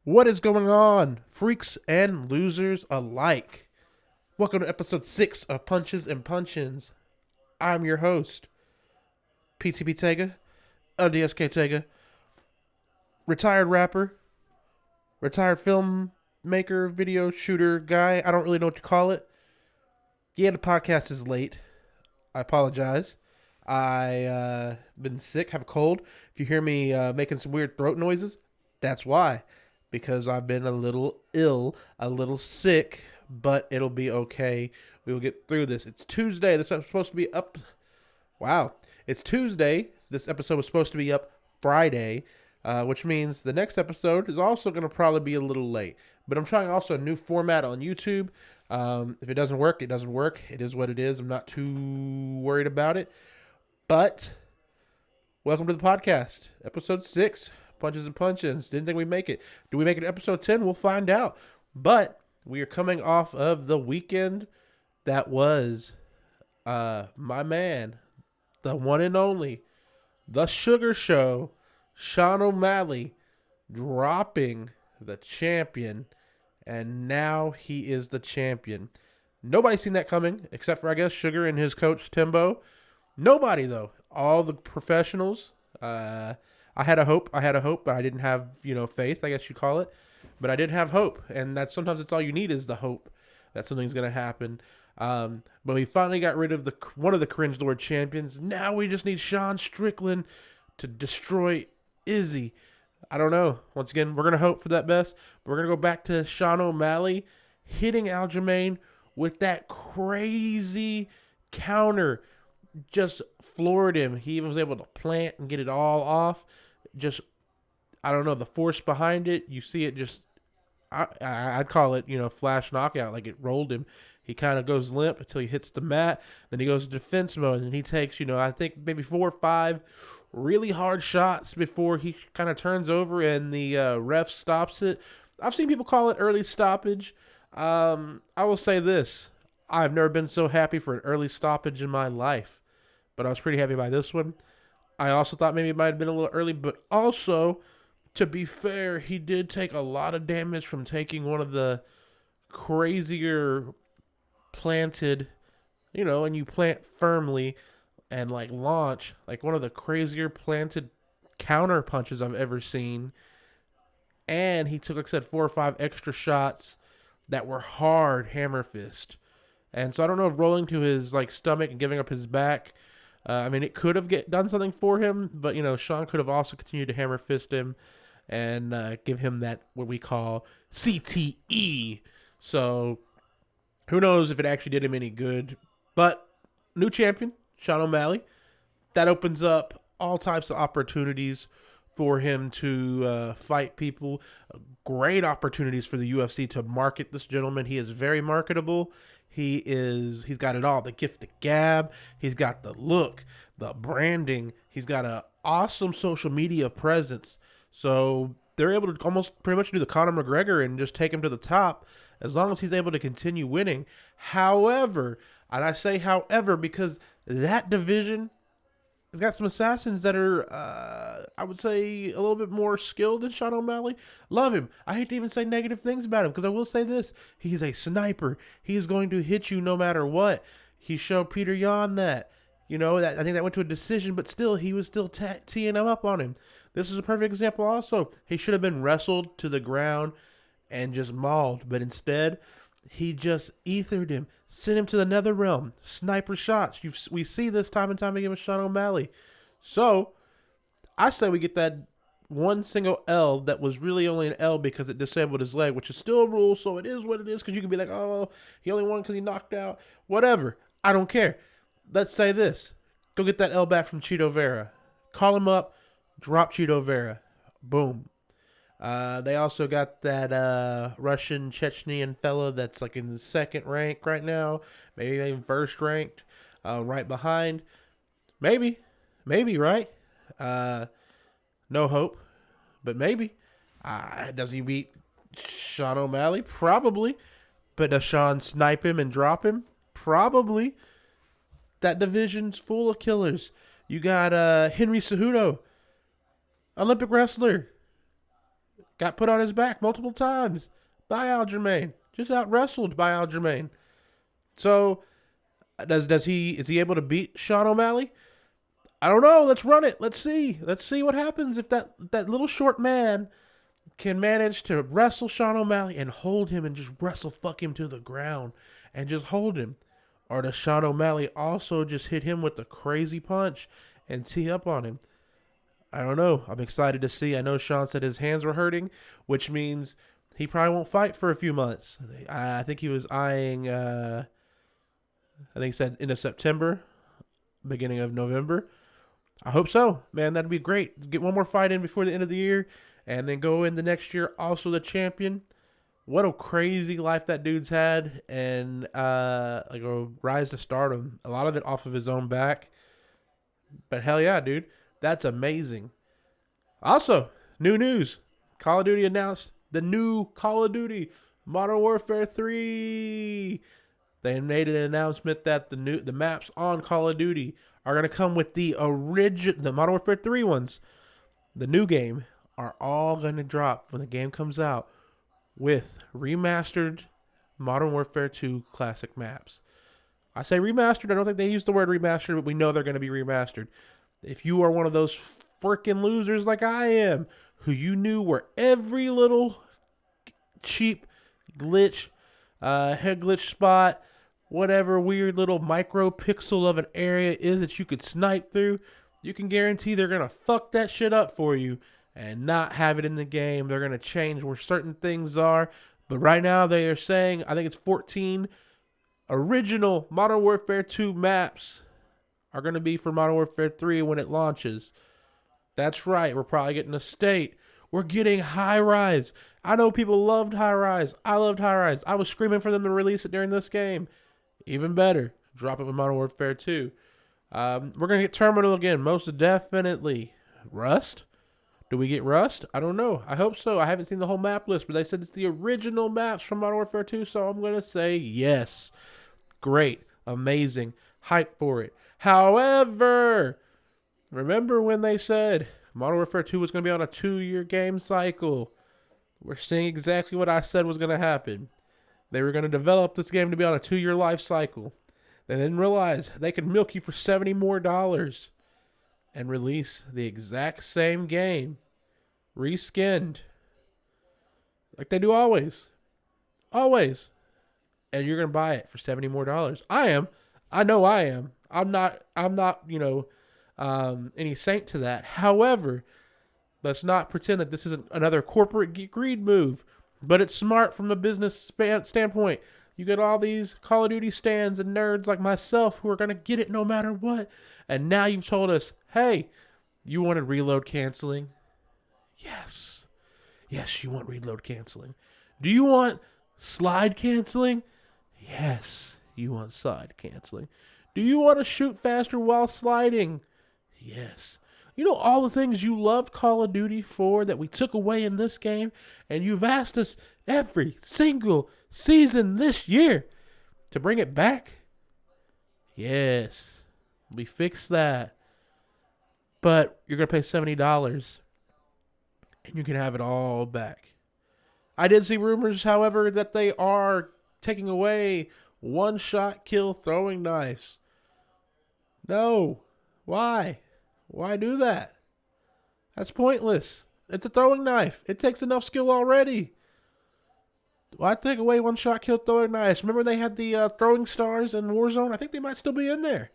What is going on, freaks and losers alike? Welcome to episode 6 of Punches and Punchins. I'm your host, PTP Tega, LDSK Tega, retired rapper, retired filmmaker, video shooter guy. I don't really know what to call it. Yeah, the podcast is late. I apologize. I been sick, have a cold. If you hear me making some weird throat noises, that's why. Because I've been a little ill, a little sick, but it'll be okay. We will get through this. It's Tuesday. This episode's supposed to be up. Wow. It's Tuesday. This episode was supposed to be up Friday, which means the next episode is also going to probably be a little late. But I'm trying also a new format on YouTube. If it doesn't work, it doesn't work. It is what it is. I'm not too worried about it. But welcome to the podcast, episode 6. Punches and Punchins. Didn't think we'd make it. Do we make it to episode 10? We'll find out. But we are coming off of the weekend that was my man, the one and only, the Sugar Show, Sean O'Malley, dropping the champion. And now he is the champion. Nobody's seen that coming, except for, I guess, Sugar and his coach, Timbo. Nobody, though. All the professionals. I had a hope, but I didn't have, faith, I guess you call it. But I did have hope, and sometimes it's all you need is the hope that something's going to happen. But we finally got rid of one of the Cringe Lord champions. Now we just need Sean Strickland to destroy Izzy. I don't know. Once again, we're going to hope for that best. But we're going to go back to Sean O'Malley hitting Aljamain with that crazy counter. Just floored him. He even was able to plant and get it all off. Just, I don't know, the force behind it. You see it just, I'd call it, flash knockout. Like it rolled him. He kind of goes limp until he hits the mat. Then he goes to defense mode and he takes, I think maybe 4 or 5 really hard shots before he kind of turns over and the ref stops it. I've seen people call it early stoppage. I will say this. I've never been so happy for an early stoppage in my life. But I was pretty happy by this one. I also thought maybe it might have been a little early. But also, to be fair, he did take a lot of damage from taking one of the crazier planted, and you plant firmly and launch, one of the crazier planted counter punches I've ever seen. And he took, like I said, 4 or 5 extra shots that were hard hammer fist. And so I don't know if rolling to his stomach and giving up his back, it could have done something for him, but Sean could have also continued to hammer fist him and give him that what we call CTE. So who knows if it actually did him any good? But new champion, Sean O'Malley, that opens up all types of opportunities for him to fight people. Great opportunities for the UFC to market this gentleman. He is very marketable. He's got it all. The gift, the gab. He's got the look, the branding. He's got an awesome social media presence. So they're able to almost pretty much do the Conor McGregor and just take him to the top as long as he's able to continue winning. However, and I say however because that division has got some assassins that are, I would say, a little bit more skilled than Sean O'Malley. Love him. I hate to even say negative things about him because I will say this. He's a sniper. He is going to hit you no matter what. He showed Peter Yan that. That I think that went to a decision, but still, he was still teeing him up on him. This is a perfect example also. He should have been wrestled to the ground and just mauled, but instead, he just ethered him, sent him to the nether realm. Sniper shots. We see this time and time again with Sean O'Malley. So, I say we get that one single L that was really only an L because it disabled his leg, which is still a rule, so it is what it is, because you can be like, oh, he only won because he knocked out. Whatever. I don't care. Let's say this. Go get that L back from Cheeto Vera. Call him up. Drop Cheeto Vera. Boom. They also got that Russian Chechnyan fella that's in the second rank right now. Maybe even first ranked. Right behind. Maybe, right? No hope. But maybe. Does he beat Sean O'Malley? Probably. But does Sean snipe him and drop him? Probably. That division's full of killers. You got Henry Cejudo. Olympic wrestler. got put on his back multiple times by Aljamain. Just out wrestled by Aljamain. So is he able to beat Sean O'Malley? I don't know. Let's run it. Let's see. Let's see what happens if that little short man can manage to wrestle Sean O'Malley and hold him and just wrestle fuck him to the ground and just hold him. Or does Sean O'Malley also just hit him with a crazy punch and tee up on him? I don't know. I'm excited to see. I know Sean said his hands were hurting, which means he probably won't fight for a few months. I think he was eyeing, I think he said into September, beginning of November. I hope so, man. That'd be great. Get one more fight in before the end of the year and then go into next year also the champion. What a crazy life that dude's had, and like a rise to stardom. A lot of it off of his own back. But hell yeah, dude. That's amazing. Also, new news. Call of Duty announced the new Call of Duty Modern Warfare 3. They made an announcement that the maps on Call of Duty are going to come with the Modern Warfare 3 ones. The new game are all going to drop when the game comes out with remastered Modern Warfare 2 classic maps. I say remastered. I don't think they use the word remastered, but we know they're going to be remastered. If you are one of those freaking losers like I am, who you knew where every little cheap glitch, head glitch spot, whatever weird little micro pixel of an area is that you could snipe through, you can guarantee they're going to fuck that shit up for you and not have it in the game. They're going to change where certain things are. But right now they are saying, I think it's 14 original Modern Warfare 2 maps are going to be for Modern Warfare 3 when it launches. That's right. We're probably getting a state. We're getting High Rise. I know people loved High Rise. I loved High Rise. I was screaming for them to release it during this game. Even better, drop it with Modern Warfare 2. We're going to get Terminal again, most definitely. Rust? Do we get Rust? I don't know. I hope so. I haven't seen the whole map list, but they said it's the original maps from Modern Warfare 2, so I'm going to say yes. Great. Amazing. Hype for it. However, remember when they said Modern Warfare 2 was going to be on a 2-year game cycle? We're seeing exactly what I said was going to happen. They were going to develop this game to be on a 2-year life cycle. They didn't realize they could milk you for $70 more and release the exact same game, reskinned, like they do always. Always. And you're going to buy it for $70 more. I am. I know I am. I'm not, any saint to that. However, let's not pretend that this isn't another corporate greed move, but it's smart from a business standpoint. You get all these Call of Duty stands and nerds like myself who are going to get it no matter what. And now you've told us, hey, you wanted reload canceling? Yes. Yes, you want reload canceling. Do you want slide canceling? Yes, you want slide canceling. Do you want to shoot faster while sliding? Yes. You know all the things you loved Call of Duty for that we took away in this game, and you've asked us every single season this year to bring it back? Yes. We fixed that. But you're going to pay $70 and you can have it all back. I did see rumors, however, that they are taking away one-shot kill throwing knives. No. Why? Why do that? That's pointless. It's a throwing knife. It takes enough skill already. Why take away one-shot kill throwing knives? Remember they had the throwing stars in Warzone? I think they might still be in there.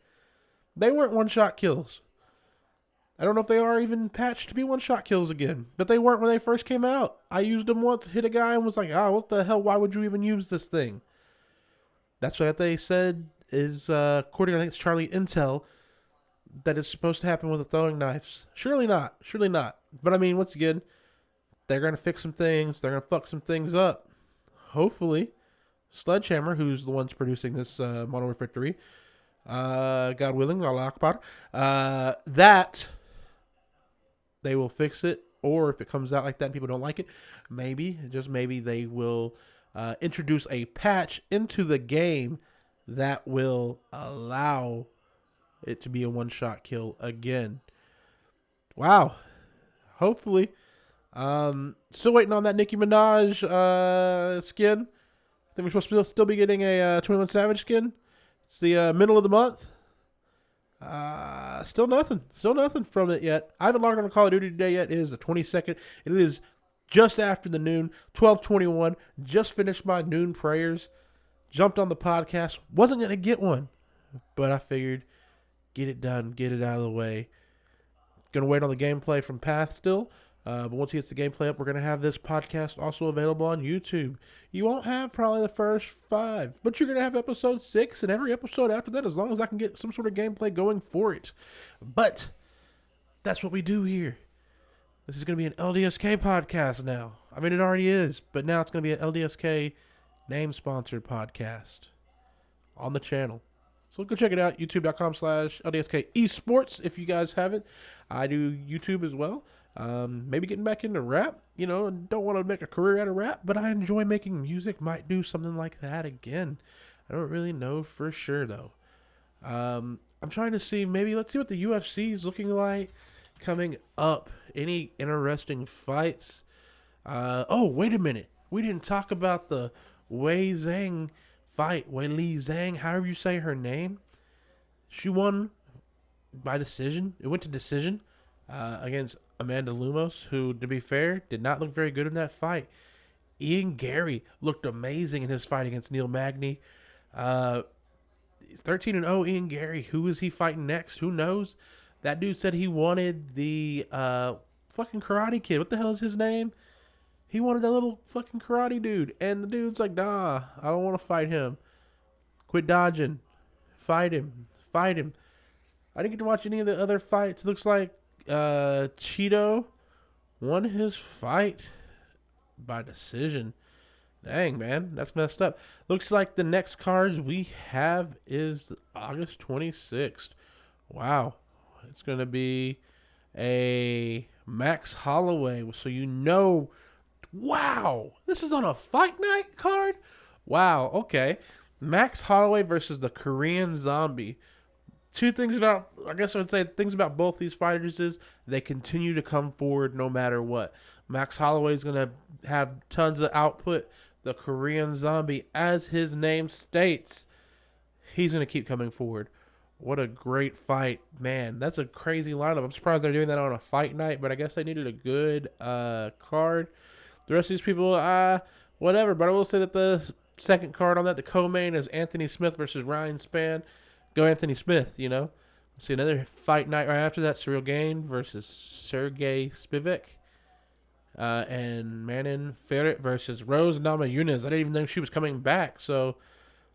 They weren't one-shot kills. I don't know if they are even patched to be one-shot kills again. But they weren't when they first came out. I used them once, hit a guy, and was like, oh, what the hell? Why would you even use this thing? That's what they said is, according to, I think it's Charlie Intel, that is supposed to happen with the throwing knives. Surely not. Surely not. But I mean, once again, they're going to fix some things. They're going to fuck some things up. Hopefully, Sledgehammer, who's the ones producing this Modern Warfare 3, God willing, Allah Akbar, that they will fix it. Or if it comes out like that and people don't like it, maybe, just maybe, they will introduce a patch into the game that will allow it to be a one-shot kill again. Wow. Hopefully. Still waiting on that Nicki Minaj skin. I think we're supposed to still be getting a 21 Savage skin. It's the middle of the month. Still nothing. Still nothing from it yet. I haven't logged on to Call of Duty today yet. It is the 22nd. It is just after the noon, 12:21. Just finished my noon prayers. Jumped on the podcast. Wasn't going to get one, but I figured get it done, get it out of the way. Going to wait on the gameplay from Path still. But once he gets the gameplay up, we're going to have this podcast also available on YouTube. You won't have probably the first 5, but you're going to have episode 6 and every episode after that, as long as I can get some sort of gameplay going for it. But that's what we do here. This is going to be an LDSK podcast now. I mean, it already is, but now it's going to be an LDSK name-sponsored podcast on the channel. So go check it out, youtube.com/LDSK esports if you guys haven't. I do YouTube as well. Maybe getting back into rap. Don't want to make a career out of rap, but I enjoy making music. Might do something like that again. I don't really know for sure, though. I'm trying to see, let's see what the UFC is looking like coming up. Any interesting fights? Wait a minute. We didn't talk about the Wei Zhang fight. Wei Li Zhang, however you say her name. She won by decision. It went to decision against Amanda Lumos, who, to be fair, did not look very good in that fight. Ian Gary looked amazing in his fight against Neil Magny. 13-0 Ian Gary. Who is he fighting next? Who knows? That dude said he wanted the fucking Karate Kid. What the hell is his name? He wanted that little fucking karate dude. And the dude's like, nah, I don't want to fight him. Quit dodging. Fight him. Fight him. I didn't get to watch any of the other fights. It looks like Cheeto won his fight by decision. Dang, man. That's messed up. Looks like the next cards we have is August 26th. Wow. It's going to be a Max Holloway. So wow. This is on a fight night card? Wow. Okay. Max Holloway versus the Korean Zombie. Things about both these fighters is they continue to come forward no matter what. Max Holloway is going to have tons of output. The Korean Zombie, as his name states, he's going to keep coming forward. What a great fight. Man, that's a crazy lineup. I'm surprised they're doing that on a fight night, but I guess they needed a good card. The rest of these people, whatever. But I will say that the second card on that, the co-main, is Anthony Smith versus Ryan Spann. Go Anthony Smith, See another fight night right after that. Cyril Gain versus Sergey Spivak. And Manon Ferret versus Rose Namajunas. I didn't even know she was coming back. So,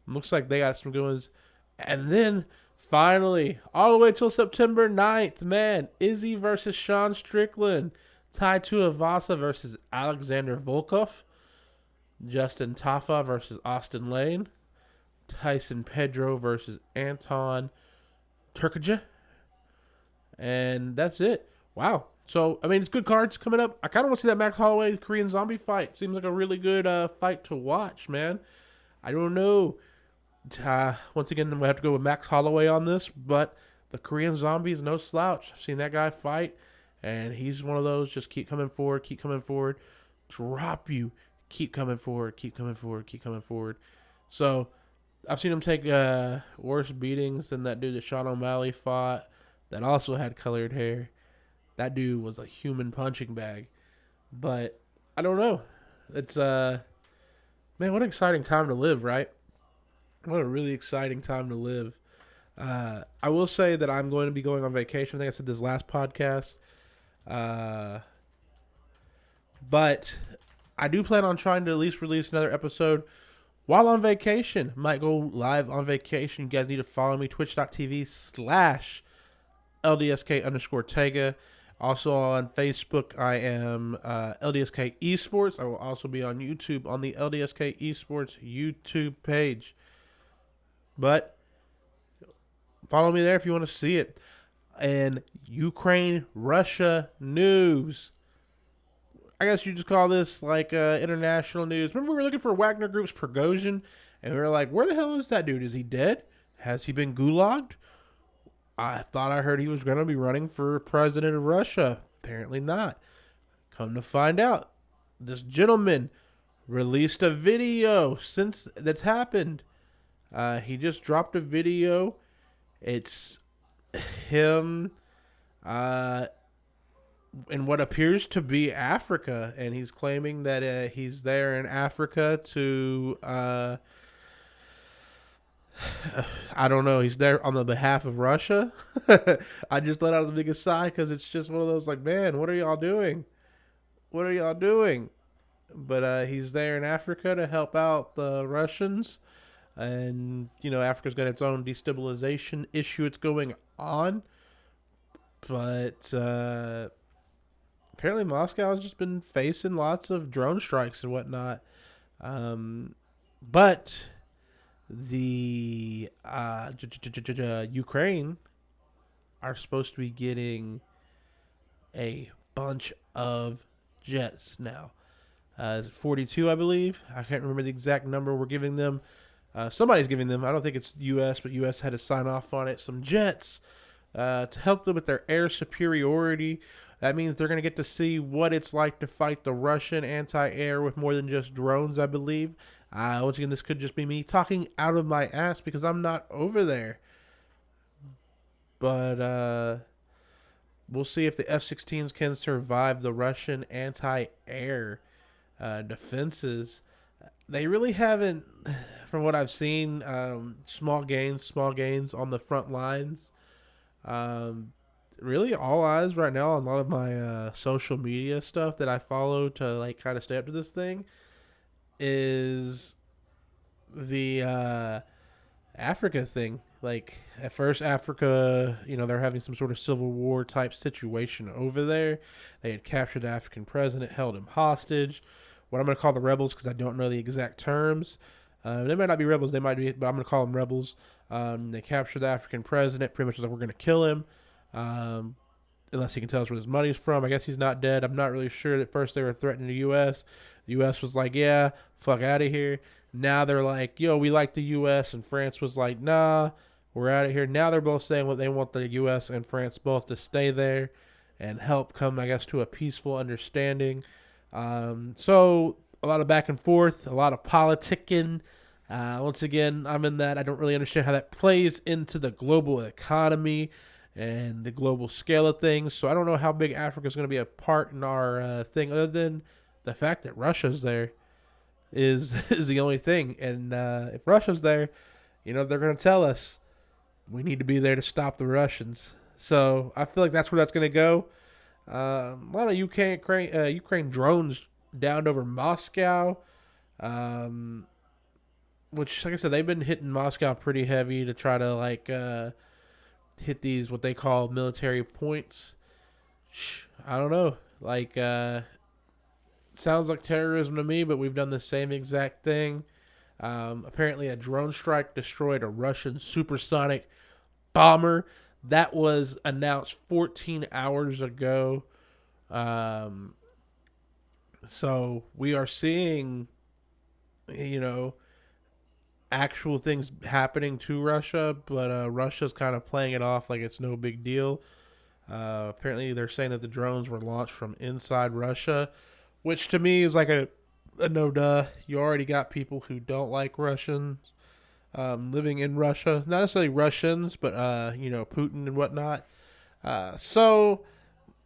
looks like they got some good ones. And then, finally, all the way till September 9th, man, Izzy versus Sean Strickland. Tai Tuivasa versus Alexander Volkov. Justin Tafa versus Austin Lane. Tyson Pedro versus Anton Turkaja. And that's it. Wow. So, it's good cards coming up. I kind of want to see that Max Holloway Korean Zombie fight. Seems like a really good fight to watch, man. I don't know. Once again, we have to go with Max Holloway on this, but the Korean Zombie is no slouch. I've seen that guy fight, and he's one of those just keep coming forward, drop you, keep coming forward. So, I've seen him take worse beatings than that dude that Sean O'Malley fought that also had colored hair. That dude was a human punching bag. But I don't know. It's man, what an exciting time to live, right? What a really exciting time to live. I will say that I'm going to be going on vacation. I think I said this last podcast. But I do plan on trying to at least release another episode while on vacation. Might go live on vacation. You guys need to follow me, twitch.tv/LDSK_Tega. Also on Facebook, I am LDSK Esports. I will also be on YouTube on the LDSK Esports YouTube page. But follow me there if you want to see it. And Ukraine-Russia news. I guess you just call this like international news. Remember we were looking for Wagner Group's Prigozhin? And we were like, where the hell is that dude? Is he dead? Has he been gulagged? I thought I heard he was going to be running for president of Russia. Apparently not. Come to find out, this gentleman released a video since that's happened. He just dropped a video. It's him in what appears to be Africa, and he's claiming that he's there in Africa to I don't know. He's there on the behalf of Russia. I just let out the biggest sigh because it's just one of those like, man, what are y'all doing? What are y'all doing? But he's there in Africa to help out the Russians, and Africa's got its own destabilization issue it's going on. But apparently Moscow has just been facing lots of drone strikes and whatnot. But the Ukraine are supposed to be getting a bunch of jets now. Is it 42, I believe? I can't remember the exact number we're giving them. Somebody's giving them. I don't think it's U.S., but U.S. had to sign off on it. Some jets to help them with their air superiority. That means they're going to get to see what it's like to fight the Russian anti-air with more than just drones, I believe. Once again, this could just be me talking out of my ass because I'm not over there. But we'll see if the F-16s can survive the Russian anti-air defenses. They really haven't, from what I've seen, small gains on the front lines. Really, all eyes right now on a lot of my social media stuff that I follow to like kind of stay up to this thing is the Africa thing. Like at first, Africa, they're having some sort of civil war type situation over there. They had captured the African president, held him hostage. What I'm going to call the rebels, because I don't know the exact terms. They might not be rebels, they might be, but I'm going to call them rebels. They captured the African president, pretty much was like, we're going to kill him. Unless he can tell us where his money's from. I guess he's not dead. I'm not really sure. At first they were threatening the U.S. The U.S. was like, yeah, fuck out of here. Now they're like, yo, we like the U.S. And France was like, nah, we're out of here. Now they're both saying what they want the U.S. and France both to stay there and help come, I guess, to a peaceful understanding. So a lot of back and forth, a lot of politicking. Once again, I'm in that. I don't really understand how that plays into the global economy and the global scale of things. So I don't know how big Africa is going to be a part in our thing, other than the fact that Russia's there is the only thing. And if Russia's there, they're going to tell us we need to be there to stop the Russians. So I feel like that's where that's going to go. A lot of Ukraine drones downed over Moscow, which, like I said, they've been hitting Moscow pretty heavy to try to hit these what they call military points. I don't know. Sounds like terrorism to me, but we've done the same exact thing. Apparently, a drone strike destroyed a Russian supersonic bomber. That was announced 14 hours ago. So we are seeing, actual things happening to Russia, but Russia's kind of playing it off like it's no big deal. Apparently, they're saying that the drones were launched from inside Russia, which to me is like a no-duh. You already got people who don't like Russians living in Russia. Not necessarily Russians, but, Putin and whatnot. So,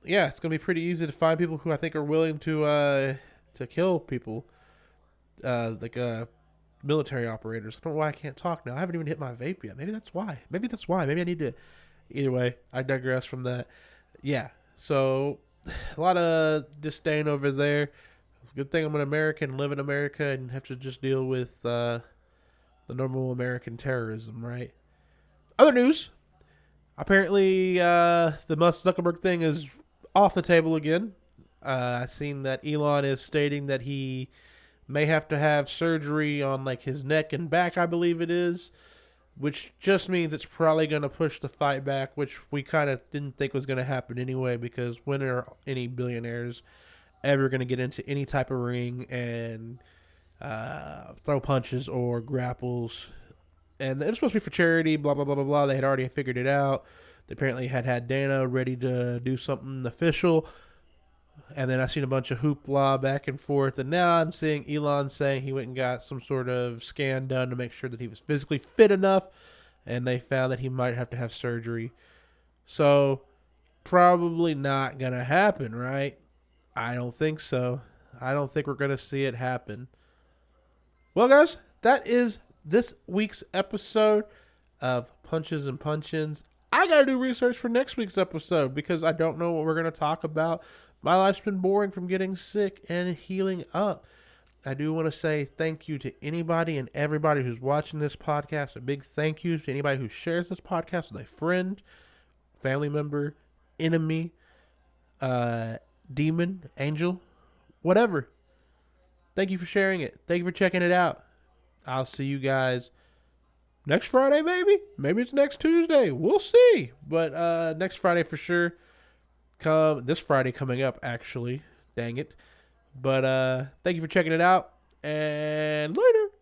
yeah, it's going to be pretty easy to find people who I think are willing to kill people, military operators. I don't know why I can't talk now. I haven't even hit my vape yet. Maybe that's why. Maybe I need to... Either way, I digress from that. Yeah, so a lot of disdain over there. It's a good thing I'm an American, live in America, and have to just deal with the normal American terrorism, right? Other news. Apparently, the Musk Zuckerberg thing is off the table again. I've seen that Elon is stating that he may have to have surgery on his neck and back, I believe it is, which just means it's probably going to push the fight back, which we kind of didn't think was going to happen anyway, because when are any billionaires ever going to get into any type of ring and throw punches or grapples? And it was supposed to be for charity, blah, blah, blah, blah, blah. They had already figured it out. They apparently had Dana ready to do something official. And then I seen a bunch of hoopla back and forth. And now I'm seeing Elon saying he went and got some sort of scan done to make sure that he was physically fit enough. And they found that he might have to have surgery. So probably not going to happen, right? I don't think so. I don't think we're going to see it happen. Well, guys, that is this week's episode of Punches and Punchins. I got to do research for next week's episode because I don't know what we're going to talk about. My life's been boring from getting sick and healing up. I do want to say thank you to anybody and everybody who's watching this podcast. A big thank you to anybody who shares this podcast with a friend, family member, enemy, demon, angel, whatever. Thank you for sharing it. Thank you for checking it out. I'll see you guys next Friday, maybe. Maybe it's next Tuesday. We'll see. But next Friday for sure. This Friday coming up, actually. Dang it. But thank you for checking it out. And later.